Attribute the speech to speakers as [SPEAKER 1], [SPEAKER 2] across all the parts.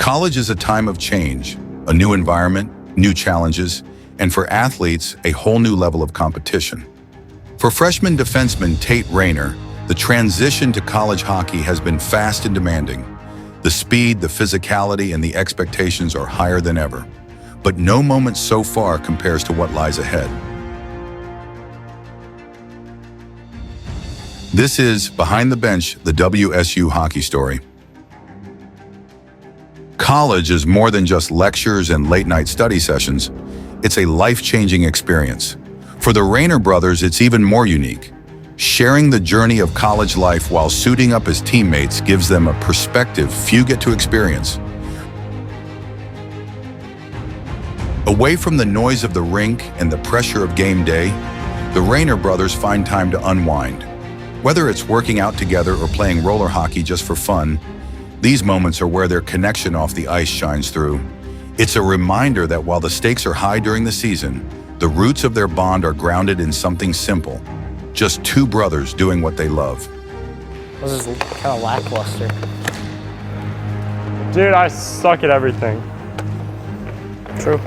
[SPEAKER 1] College is a time of change, a new environment, new challenges, and for athletes, a whole new level of competition. For freshman defenseman Tate Rayner, the transition to college hockey has been fast and demanding. The speed, the physicality, and the expectations are higher than ever. But no moment so far compares to what lies ahead. This is Behind the Bench, the WSU hockey story. College is more than just lectures and late-night study sessions. It's a life-changing experience. For the Rayner brothers, it's even more unique. Sharing the journey of college life while suiting up as teammates gives them a perspective few get to experience. Away from the noise of the rink and the pressure of game day, the Rayner brothers find time to unwind. Whether it's working out together or playing roller hockey just for fun, these moments are where their connection off the ice shines through. It's a reminder that while the stakes are high during the season, the roots of their bond are grounded in something simple. Just two brothers doing what they love.
[SPEAKER 2] This is kind of lackluster.
[SPEAKER 3] Dude, I suck at everything.
[SPEAKER 2] True.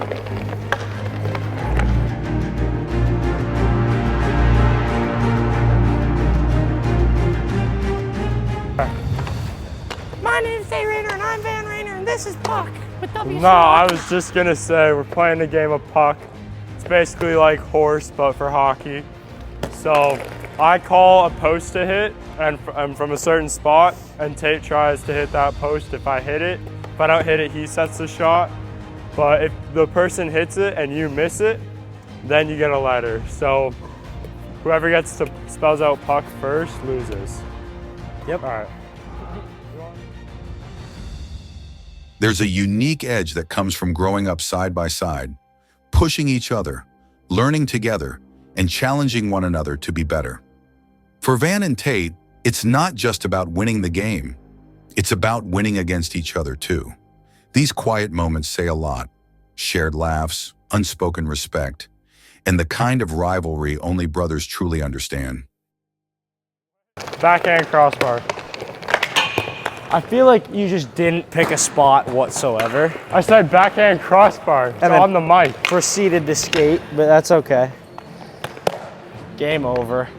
[SPEAKER 4] My name's Tate Rayner and I'm Van Rayner and this is Puck with WSU.
[SPEAKER 3] No, I was just gonna say, we're playing a game of puck. It's basically like horse, but for hockey. So I call a post to hit and from a certain spot, and Tate tries to hit that post if I hit it. If I don't hit it, he sets the shot. But if the person hits it and you miss it, then you get a letter. So whoever gets to spells out puck first loses.
[SPEAKER 2] Yep.
[SPEAKER 3] All right.
[SPEAKER 1] There's a unique edge that comes from growing up side by side, pushing each other, learning together, and challenging one another to be better. For Van and Tate, it's not just about winning the game. It's about winning against each other too. These quiet moments say a lot. Shared laughs, unspoken respect, and the kind of rivalry only brothers truly understand.
[SPEAKER 3] Backhand crossbar.
[SPEAKER 2] I feel like you just didn't pick a spot whatsoever.
[SPEAKER 3] I said backhand crossbar. It's
[SPEAKER 2] And then-
[SPEAKER 3] on the mic.
[SPEAKER 2] Proceeded to skate, but that's okay. Game over.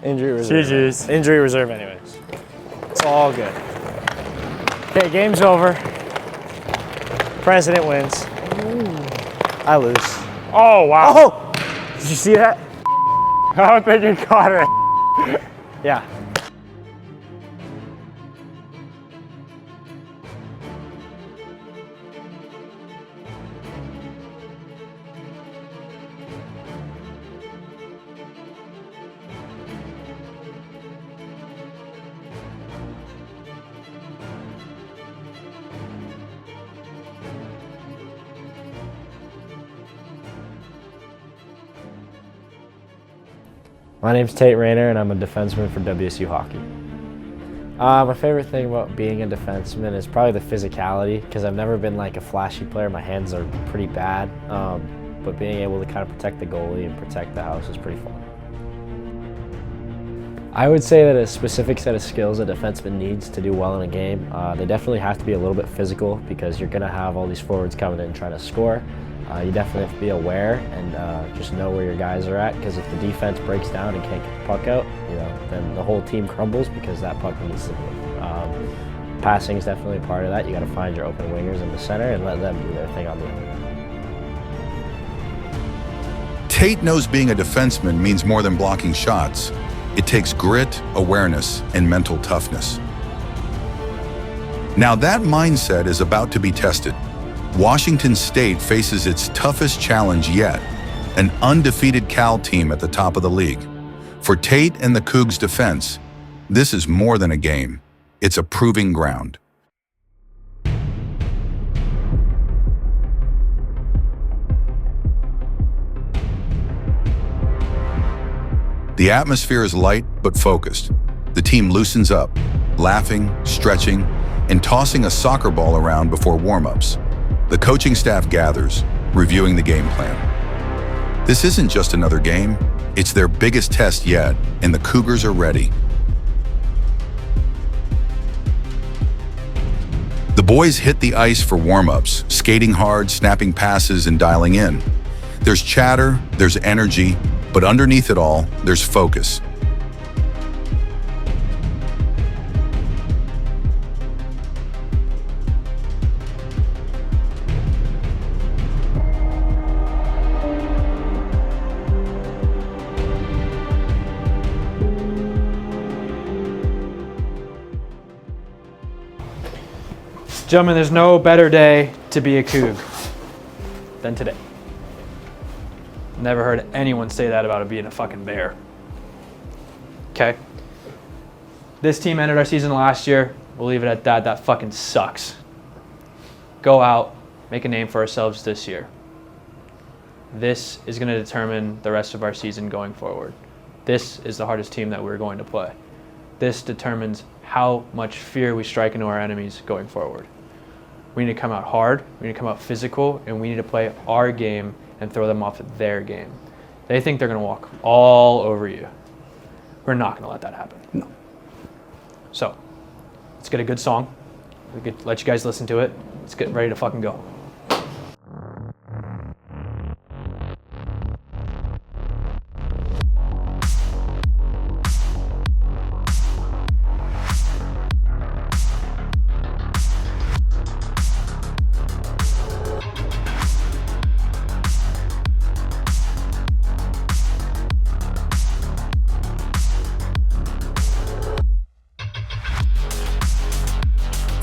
[SPEAKER 2] Injury reserve.
[SPEAKER 3] GG's.
[SPEAKER 2] Injury reserve anyways. It's all good. Okay, game's over. President wins. I lose.
[SPEAKER 3] Oh, wow.
[SPEAKER 2] Oh! Did you see that?
[SPEAKER 3] I don't think you caught it.
[SPEAKER 2] Yeah. My name's Tate Rayner and I'm a defenseman for WSU Hockey. My favorite thing about being a defenseman is probably the physicality, because I've never been like a flashy player. My hands are pretty bad, but being able to kind of protect the goalie and protect the house is pretty fun. I would say that a specific set of skills a defenseman needs to do well in a game, they definitely have to be a little bit physical, because you're going to have all these forwards coming in trying to score. You definitely have to be aware and just know where your guys are at, because if the defense breaks down and can't get the puck out, then the whole team crumbles, because that puck needs to move. Passing is definitely a part of that. You got to find your open wingers in the center and let them do their thing on the other end.
[SPEAKER 1] Tate knows being a defenseman means more than blocking shots. It takes grit, awareness, and mental toughness. Now that mindset is about to be tested. Washington State faces its toughest challenge yet, an undefeated Cal team at the top of the league. For Tate and the Cougs defense, this is more than a game. It's a proving ground. The atmosphere is light but focused. The team loosens up, laughing, stretching, and tossing a soccer ball around before warm-ups. The coaching staff gathers, reviewing the game plan. This isn't just another game, it's their biggest test yet, and the Cougars are ready. boys hit the ice for warm-ups, skating hard, snapping passes, and dialing in. There's chatter, there's energy, but underneath it all, there's focus.
[SPEAKER 5] Gentlemen, there's no better day to be a Coug than today. Never heard anyone say that about it being a fucking Bear. Okay? This team ended our season last year. We'll leave it at that. That fucking sucks. Go out, make a name for ourselves this year. This is going to determine the rest of our season going forward. This is the hardest team that we're going to play. This determines how much fear we strike into our enemies going forward. We need to come out hard, we need to come out physical, and we need to play our game and throw them off at their game. They think they're going to walk all over you. We're not going to let that happen.
[SPEAKER 6] No.
[SPEAKER 5] So, let's get a good song. We could let you guys listen to it. Let's get ready to fucking go.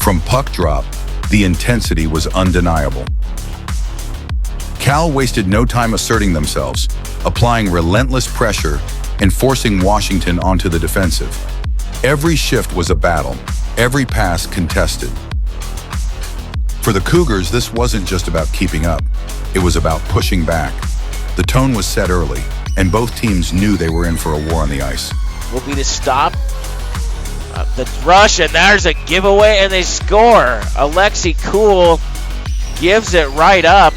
[SPEAKER 1] From puck drop, the intensity was undeniable. Cal wasted no time asserting themselves, applying relentless pressure and forcing Washington onto the defensive. Every shift was a battle, every pass contested. For the Cougars, this wasn't just about keeping up, it was about pushing back. The tone was set early, and both teams knew they were in for a war on the ice.
[SPEAKER 7] Will be to stop the rush, and there's a giveaway, and they score. Alexi Cool gives it right up.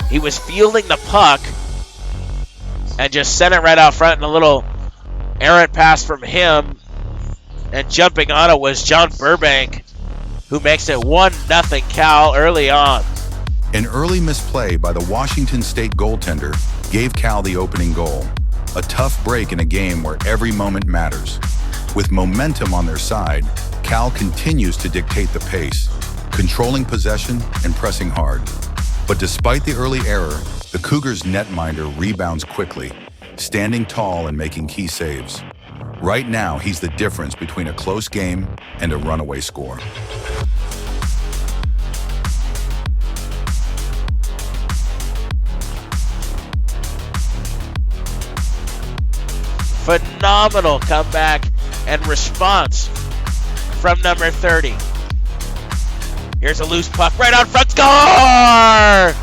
[SPEAKER 7] He was fielding the puck and just sent it right out front, and a little errant pass from him, and jumping on it was John Burbank, who makes it 1-0 Cal early on.
[SPEAKER 1] An early misplay by the Washington State goaltender gave Cal the opening goal. A tough break in a game where every moment matters. With momentum on their side, Cal continues to dictate the pace, controlling possession and pressing hard. But despite the early error, the Cougars' netminder rebounds quickly, standing tall and making key saves. Right now, he's the difference between a close game and a runaway score.
[SPEAKER 7] Phenomenal comeback and response from number 30. Here's a loose puck right out front. Score!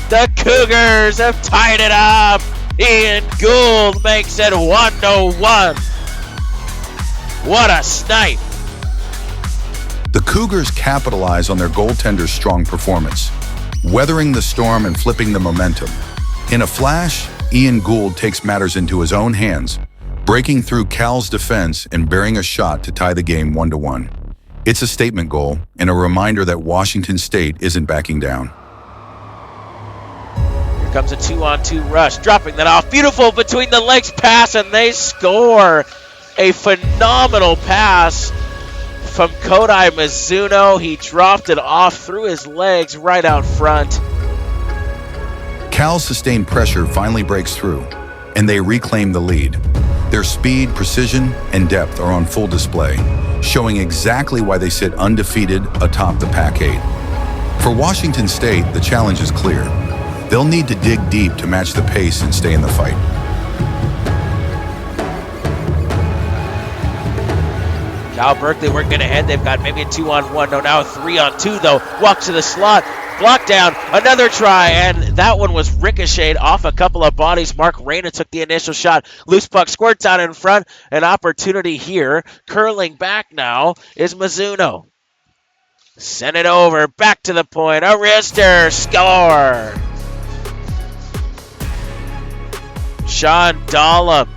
[SPEAKER 7] The Cougars have tied it up. Ian Gould makes it 1-1. What a snipe.
[SPEAKER 1] The Cougars capitalize on their goaltender's strong performance, weathering the storm and flipping the momentum. In a flash, Ian Gould takes matters into his own hands, breaking through Cal's defense and bearing a shot to tie the game 1-1. It's a statement goal and a reminder that Washington State isn't backing down.
[SPEAKER 7] Here comes a 2-on-2 rush, dropping that off. Beautiful between the legs pass, and they score. A phenomenal pass from Kodai Mizuno. He dropped it off through his legs right out front.
[SPEAKER 1] Cal's sustained pressure finally breaks through, and they reclaim the lead. Their speed, precision, and depth are on full display, showing exactly why they sit undefeated atop the Pac-8. For Washington State, the challenge is clear. They'll need to dig deep to match the pace and stay in the fight.
[SPEAKER 7] Cal Berkeley working ahead. They've got maybe a 2-on-1. No, now a 3-on-2 though. Walk to the slot. Block down. Another try, and that one was ricocheted off a couple of bodies. Mark Rayner took the initial shot. Loose puck squirts out in front. An opportunity here. Curling back now is Mizuno. Send it over. Back to the point. A wrister. Score. Sean Dollop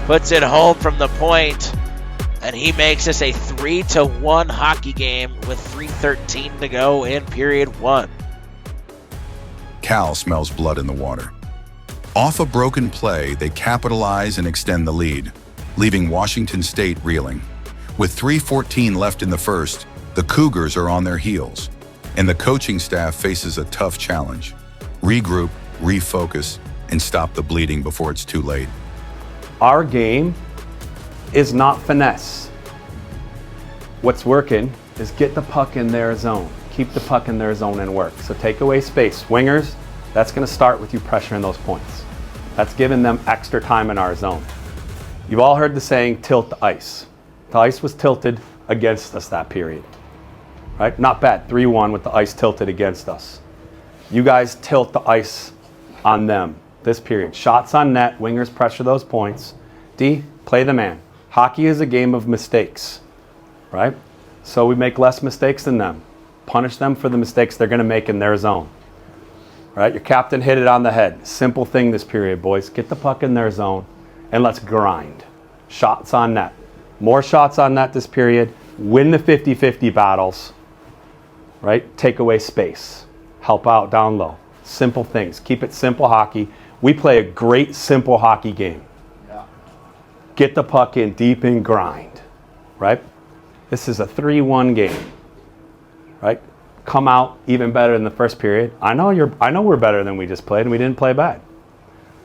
[SPEAKER 7] puts it home from the point. And he makes this a 3-1 hockey game with 3:13 to go in period 1.
[SPEAKER 1] Cal smells blood in the water. Off a broken play, they capitalize and extend the lead, leaving Washington State reeling. With 3:14 left in the first, the Cougars are on their heels, and the coaching staff faces a tough challenge. Regroup, refocus, and stop the bleeding before it's too late.
[SPEAKER 6] Our game is not finesse. What's working is get the puck in their zone. Keep the puck in their zone and work. So take away space. Wingers, that's going to start with you pressuring those points. That's giving them extra time in our zone. You've all heard the saying, tilt the ice. The ice was tilted against us that period. Right? Not bad, 3-1 with the ice tilted against us. You guys tilt the ice on them this period. Shots on net, wingers pressure those points. D, play the man. Hockey is a game of mistakes, right? So we make less mistakes than them. Punish them for the mistakes they're going to make in their zone. Right? Your captain hit it on the head. Simple thing this period, boys. Get the puck in their zone and let's grind. Shots on net. More shots on net this period. Win the 50-50 battles. Right? Take away space. Help out down low. Simple things. Keep it simple hockey. We play a great simple hockey game. Get the puck in deep and grind. Right? This is a 3-1 game. Right? Come out even better than the first period. I know we're better than we just played, and we didn't play bad.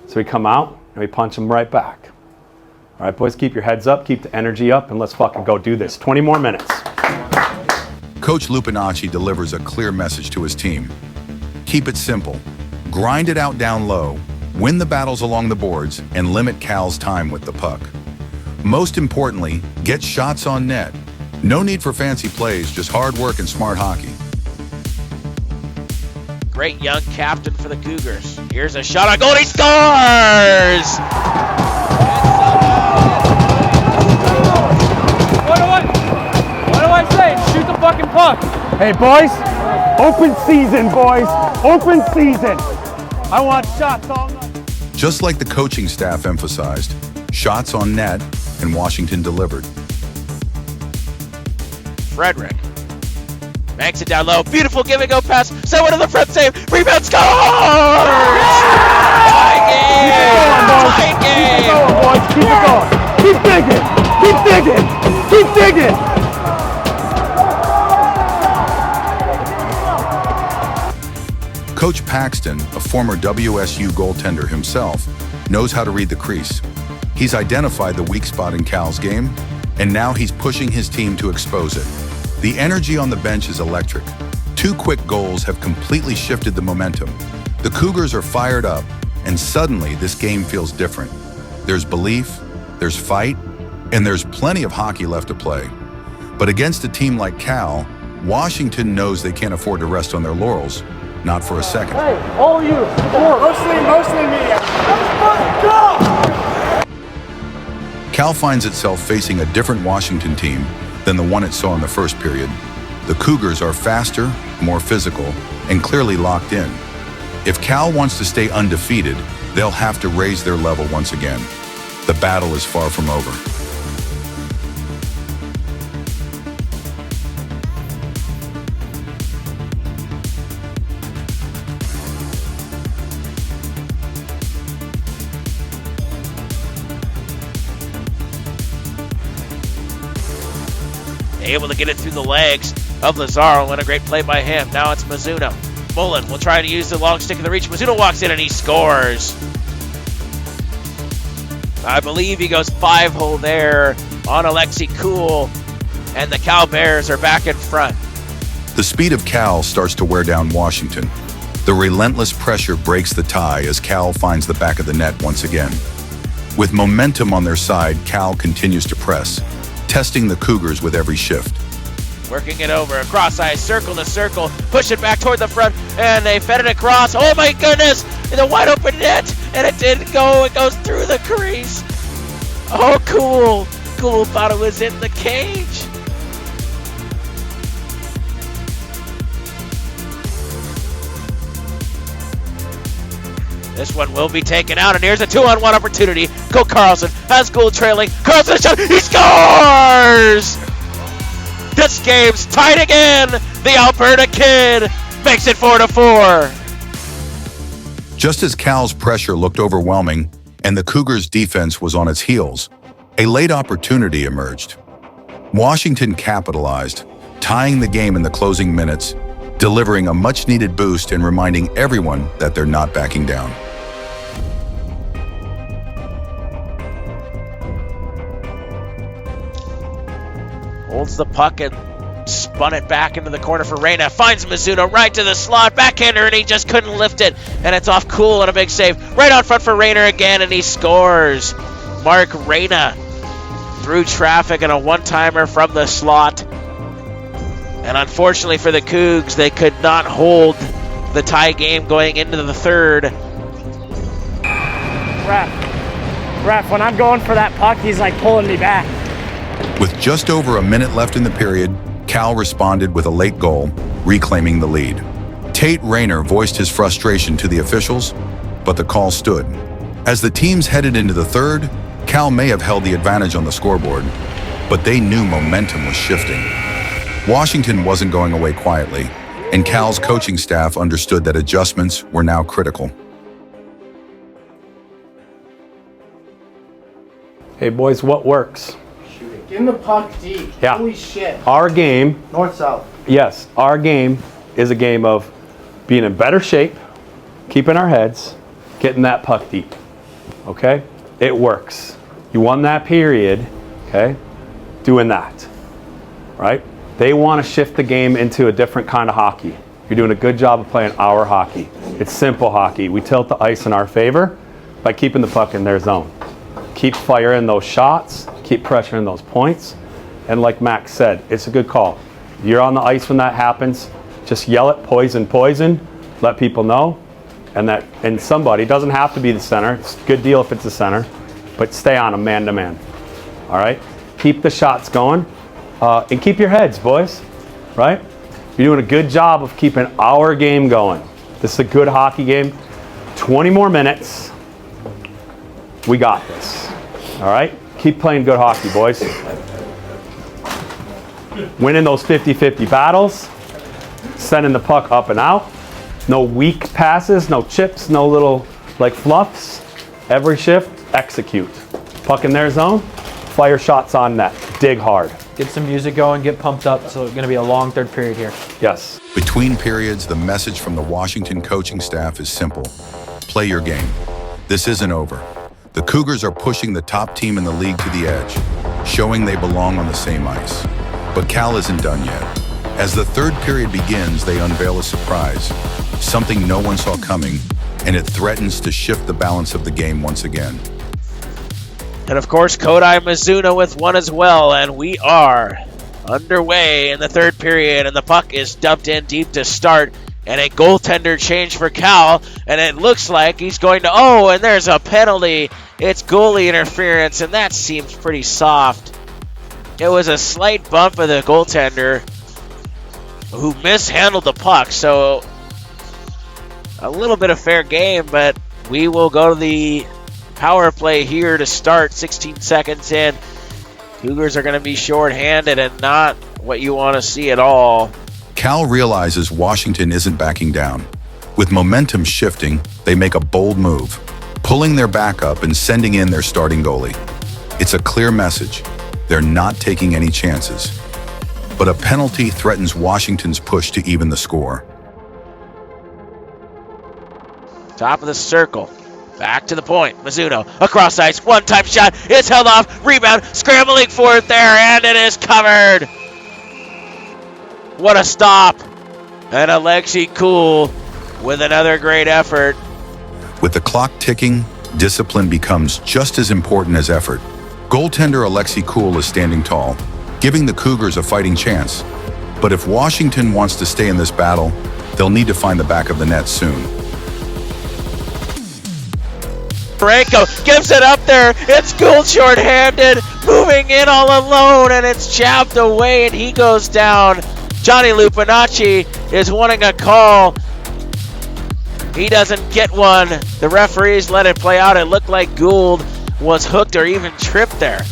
[SPEAKER 6] So we come out and we punch them right back. All right, boys, keep your heads up, keep the energy up, and let's fucking go do this. 20 more minutes.
[SPEAKER 1] Coach Lupinacci delivers a clear message to his team. Keep it simple. Grind it out down low, win the battles along the boards, and limit Cal's time with the puck. Most importantly, get shots on net. No need for fancy plays, just hard work and smart hockey.
[SPEAKER 7] Great young captain for the Cougars. Here's a shot on goal, and he scores!
[SPEAKER 5] What do I say? Shoot the fucking puck.
[SPEAKER 6] Hey, boys. Open season, boys. Open season. I want shots all night.
[SPEAKER 1] Just like the coaching staff emphasized, shots on net, and Washington delivered.
[SPEAKER 7] Frederick banks it down low. Beautiful give and go pass. Someone to the front save. Rebound scores! Tie game!
[SPEAKER 6] Keep it going, boys. Keep it going. Keep digging. Keep digging. Keep digging.
[SPEAKER 1] Coach Paxton, a former WSU goaltender himself, knows how to read the crease. He's identified the weak spot in Cal's game, and now he's pushing his team to expose it. The energy on the bench is electric. 2 quick goals have completely shifted the momentum. The Cougars are fired up, and suddenly this game feels different. There's belief, there's fight, and there's plenty of hockey left to play. But against a team like Cal, Washington knows they can't afford to rest on their laurels, not for a second.
[SPEAKER 6] Hey, all of you. Mostly me. Let's go!
[SPEAKER 1] Cal finds itself facing a different Washington team than the one it saw in the first period. The Cougars are faster, more physical, and clearly locked in. If Cal wants to stay undefeated, they'll have to raise their level once again. The battle is far from over.
[SPEAKER 7] Able to get it through the legs of Lazaro, and a great play by him. Now it's Mizuno. Mullen will try to use the long stick of the reach. Mizuno walks in and he scores. I believe he goes 5-hole there on Alexi Cool, and the Cal Bears are back in front.
[SPEAKER 1] The speed of Cal starts to wear down Washington. The relentless pressure breaks the tie as Cal finds the back of the net once again. With momentum on their side, Cal continues to press, testing the Cougars with every shift.
[SPEAKER 7] Working it over, across ice, circle to circle, push it back toward the front, and they fed it across. Oh my goodness! In the wide open net, and it didn't go. It goes through the crease. Oh, Cool. Cool thought it was in the cage. This one will be taken out, and here's a 2-on-1 opportunity. Go Carlson, has Gould trailing. Carlson shot, he scores! This game's tied again. The Alberta Kid makes it 4-4.
[SPEAKER 1] Just as Cal's pressure looked overwhelming and the Cougars' defense was on its heels, a late opportunity emerged. Washington capitalized, tying the game in the closing minutes, delivering a much-needed boost and reminding everyone that they're not backing down.
[SPEAKER 7] Holds the puck and spun it back into the corner for Rayner. Finds Mizuno right to the slot. Backhander, and he just couldn't lift it. And it's off Cool and a big save. Right out front for Rayner again, and he scores. Mark Rayner through traffic and a one-timer from the slot. And unfortunately for the Cougs, they could not hold the tie game going into the third.
[SPEAKER 2] Ref, when I'm going for that puck, he's like pulling me back.
[SPEAKER 1] With just over a minute left in the period, Cal responded with a late goal, reclaiming the lead. Tate Rayner voiced his frustration to the officials, but the call stood. As the teams headed into the third, Cal may have held the advantage on the scoreboard, but they knew momentum was shifting. Washington wasn't going away quietly, and Cal's coaching staff understood that adjustments were now critical.
[SPEAKER 6] Hey boys, what works?
[SPEAKER 8] Get in the puck deep.
[SPEAKER 6] Yeah.
[SPEAKER 8] Holy shit.
[SPEAKER 6] Our game,
[SPEAKER 8] North-south.
[SPEAKER 6] yes, our game is a game of being in better shape, keeping our heads, getting that puck deep. Okay? It works. You won that period, okay? Doing that. Right? They want to shift the game into a different kind of hockey. You're doing a good job of playing our hockey. It's simple hockey. We tilt the ice in our favor by keeping the puck in their zone. Keep firing those shots, keep pressuring those points. And like Max said, it's a good call. You're on the ice when that happens, just yell it, poison, poison, let people know. And somebody, doesn't have to be the center, it's a good deal if it's the center, but stay on them man to man. All right? Keep the shots going, and keep your heads, boys, right? You're doing a good job of keeping our game going. This is a good hockey game. 20 more minutes. We got this. All right? Keep playing good hockey, boys. Winning those 50-50 battles. Sending the puck up and out. No weak passes, no chips, no little like fluffs. Every shift, execute. Puck in their zone, fire shots on net. Dig hard.
[SPEAKER 5] Get some music going, get pumped up. So it's going to be a long third period here.
[SPEAKER 6] Yes.
[SPEAKER 1] Between periods, the message from the Washington coaching staff is simple. Play your game. This isn't over. The Cougars are pushing the top team in the league to the edge, showing they belong on the same ice. But Cal isn't done yet. As the third period begins, they unveil a surprise, something no one saw coming, and it threatens to shift the balance of the game once again.
[SPEAKER 7] And of course, Kodai Mizuno with one as well, and we are underway in the third period, and the puck is dumped in deep to start, and a goaltender change for Cal, and it looks like he's going to, and there's a penalty. It's goalie interference, and that seems pretty soft. It was a slight bump of the goaltender who mishandled the puck, so a little bit of fair game, but we will go to the power play here to start. 16 seconds in. Cougars are going to be short-handed and not what you want to see at all.
[SPEAKER 1] Cal realizes Washington isn't backing down. With momentum shifting, they make a bold move, pulling their backup and sending in their starting goalie. It's a clear message. They're not taking any chances. But a penalty threatens Washington's push to even the score.
[SPEAKER 7] Top of the circle. Back to the point. Mizuno across ice. One-time shot. It's held off. Rebound. Scrambling for it there. And it is covered. What a stop. And Alexi Cool with another great effort.
[SPEAKER 1] With the clock ticking, discipline becomes just as important as effort. Goaltender Alexi Cool is standing tall, giving the Cougars a fighting chance. But if Washington wants to stay in this battle, they'll need to find the back of the net soon.
[SPEAKER 7] Franco gives it up there. It's Gould short-handed, moving in all alone, and it's jabbed away, and he goes down. Johnny Lupinacci is wanting a call. He doesn't get one. The referees let it play out. It looked like Gould was hooked or even tripped there.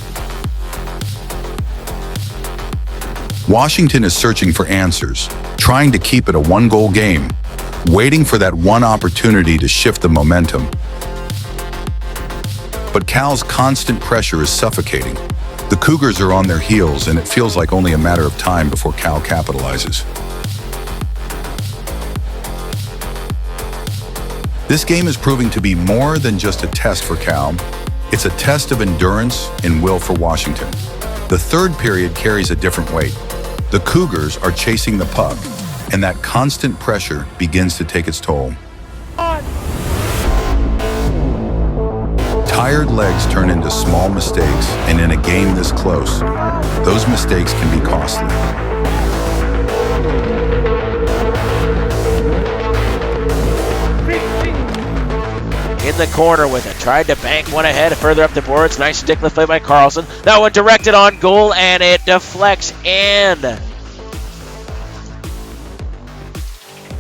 [SPEAKER 1] Washington is searching for answers, trying to keep it a one-goal game, waiting for that one opportunity to shift the momentum. But Cal's constant pressure is suffocating. The Cougars are on their heels, and it feels like only a matter of time before Cal capitalizes. This game is proving to be more than just a test for Cal. It's a test of endurance and will for Washington. The third period carries a different weight. The Cougars are chasing the puck, and that constant pressure begins to take its toll. Tired legs turn into small mistakes, and in a game this close, those mistakes can be costly.
[SPEAKER 7] In the corner with it. Tried to bank one ahead further up the boards. Nice stick lift play by Carlson. That one directed on goal, and it deflects in.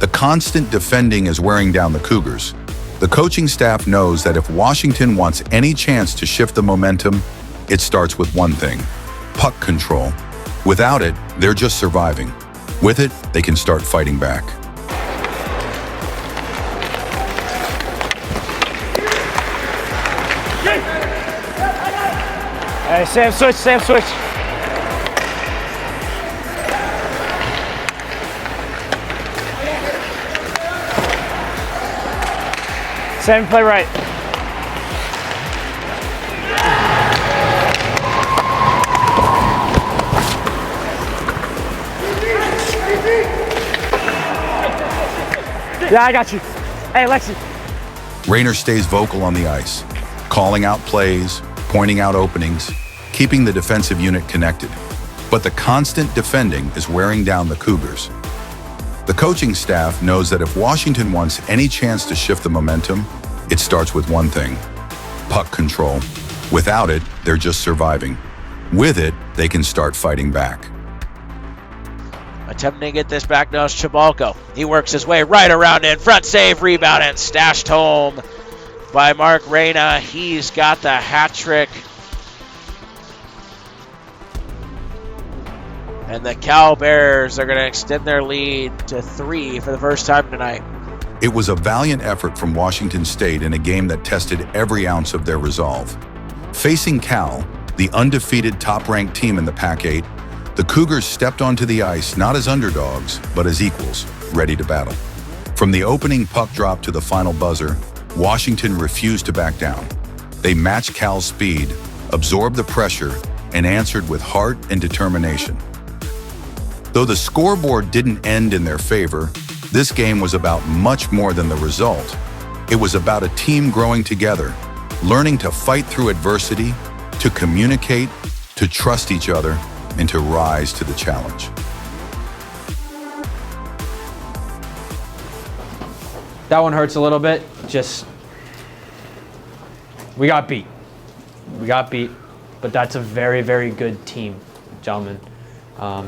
[SPEAKER 1] The constant defending is wearing down the Cougars. The coaching staff knows that if Washington wants any chance to shift the momentum, it starts with one thing: puck control. Without it, they're just surviving. With it, they can start fighting back.
[SPEAKER 2] Hey, Sam, switch, Sam, switch. Sam, play right. Yeah, I got you. Hey, Lexi.
[SPEAKER 1] Rayner stays vocal on the ice, calling out plays, pointing out openings, keeping the defensive unit connected. But the constant defending is wearing down the Cougars. The coaching staff knows that if Washington wants any chance to shift the momentum, it starts with one thing: puck control. Without it, they're just surviving. With it, they can start fighting back.
[SPEAKER 7] Attempting to get this back now is Chabalco. He works his way right around in front, save, rebound, and stashed home by Mark Rayner. He's got the hat trick. And the Cal Bears are going to extend their lead to 3 for the first time tonight.
[SPEAKER 1] It was a valiant effort from Washington State in a game that tested every ounce of their resolve. Facing Cal, the undefeated top-ranked team in the Pac-8, the Cougars stepped onto the ice not as underdogs, but as equals, ready to battle. From the opening puck drop to the final buzzer, Washington refused to back down. They matched Cal's speed, absorbed the pressure, and answered with heart and determination. Though the scoreboard didn't end in their favor, this game was about much more than the result. It was about a team growing together, learning to fight through adversity, to communicate, to trust each other, and to rise to the challenge.
[SPEAKER 5] That one hurts a little bit. Just, we got beat. We got beat, but that's a very, very good team, gentlemen.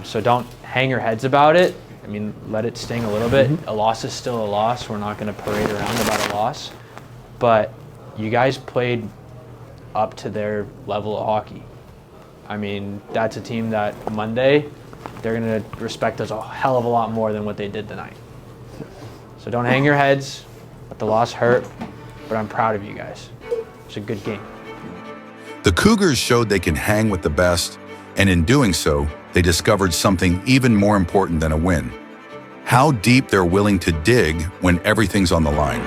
[SPEAKER 5] So don't hang your heads about it. I mean, let it sting a little bit. A loss is still a loss. We're not going to parade around about a loss. But you guys played up to their level of hockey. I mean, that's a team that Monday, they're going to respect us a hell of a lot more than what they did tonight. So don't hang your heads. Let the loss hurt, but I'm proud of you guys. It's a good game.
[SPEAKER 1] The Cougars showed they can hang with the best, and in doing so, they discovered something even more important than a win: how deep they're willing to dig when everything's on the line.